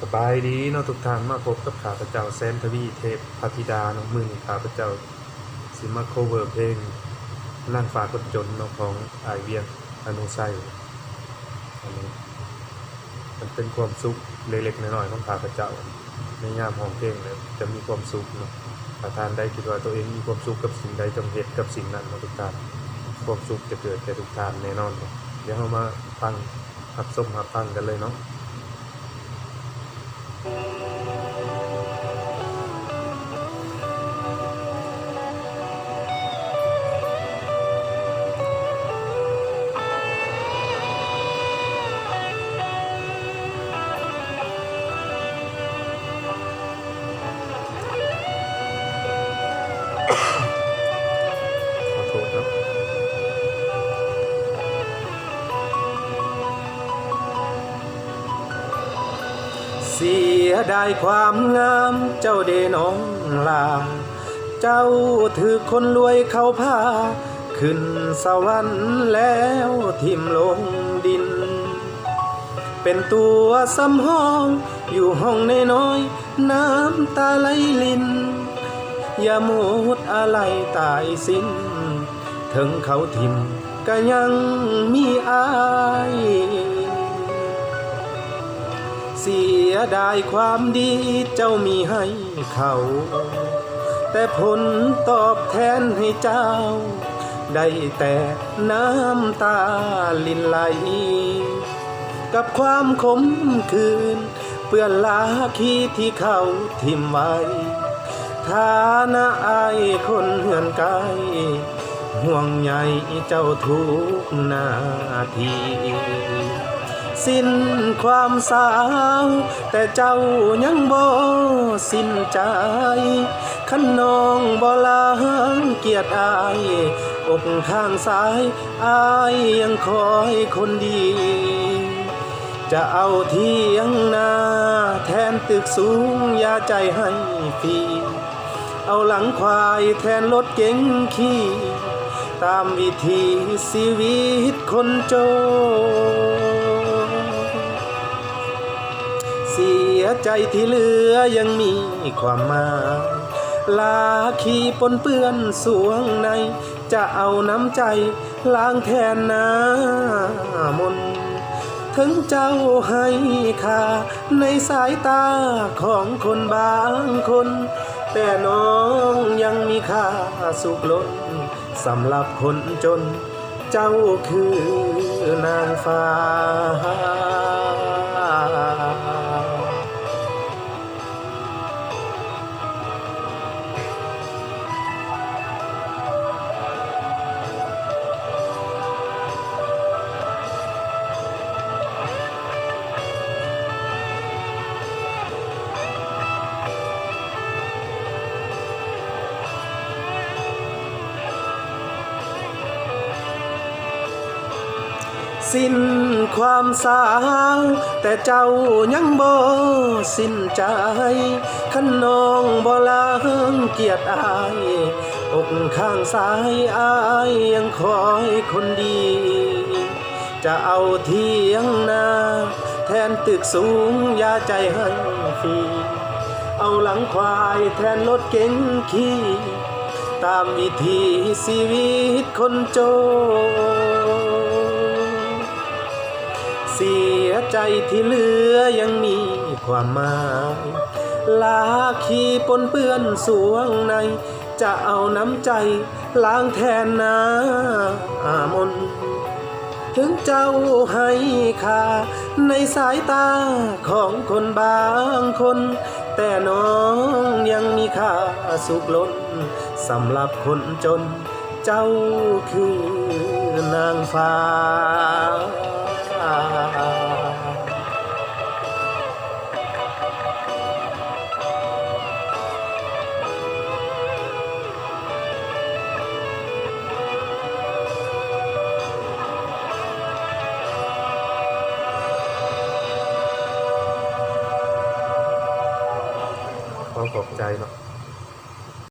สบายดีเนาะทุกท่านมาพบกับข้าพเจ้าแซนทวีเทพพัทธิดาเนาะมื้อนี้ข้าพเจ้าสิมาโคเวอร์เพลงนั่งฟ้าคนจนเนาะของอ้ายเวียงอนุไสอันนี้มันเป็นความสุขเล็กๆน้อยๆของข้าพเจ้าในยามร้องเพลงแล้วจะมีความสุขเนาะถ้าท่านใดคิดว่าตัวเองมีความสุขกับสิ่งใดจงเฮ็ดกับสิ่งนั้นเนาะทุกท่านความสุขจะเกิดแก่ทุกท่านแน่นอนเนาะเดี๋ยวเรามาฟังรับชมรับฟังกันเลยเนาะขอโทษเนาะเสียดายความงามเจ้าเดน้องลาเจ้าถือคนรวยเขาพาขึ้นสวรรค์แล้วทิ่มลงดินเป็นตัวสำห้องอยู่ห้องน้อยๆน้ำตาไหลลินอย่าหมดอะไรตายสิ้นถึงเขาทิ่มก็ยังมีอายเสียดายความดีเจ้ามีให้เขาแต่ผลตอบแทนให้เจ้าได้แต่น้ำตาลินไหลกับความขมขื่นเปื้อนลาคีที่เขาทิ่มไว้ฐานะอายคนเหือนไกลห่วงใยเจ้าทุกนาทีสิ้นความสาวแต่เจ้ายังบ่สิ้นใจคันน้องบ่ล้างเกียรติอายอกข้างซ้ายอายยังคอยคนดีจะเอาเที่ยงนาแทนตึกสูงยาใจให้ฟรีเอาหลังควายแทนรถเก๋งขี่ตามวิถีชีวิตคนจนเสียใจที่เหลือยังมีความหมายลาขีปนเปื้อนสวงในจะเอาน้ำใจล้างแทนน้ำมนต์ถึงเจ้าให้ค่าในสายตาของคนบางคนแต่น้องยังมีค่าสุขล้นสำหรับคนจนเจ้าคือนางฟ้าสิ้นความสาวแต่เจ้ายังบ่สิ้นใจคันน้องบ่ล้างเกียรติอายอกข้างซ้ายอายยังคอยคนดีจะเอาเที่ยงนาแทนตึกสูงยาใจให้ฟรีเอาหลังควายแทนรถเก๋งขี่ตามวิถีชีวิตคนจนเสียใจที่เหลือยังมีความหมายลาขีปนเปื้อนสวงในจะเอาน้ำใจล้างแทนน้ำมนต์ถึงเจ้าให้ค่าในสายตาของคนบางคนแต่น้องยังมีค่าสุขล้นสำหรับคนจนเจ้าคือนางฟ้าขอบใจเนาะ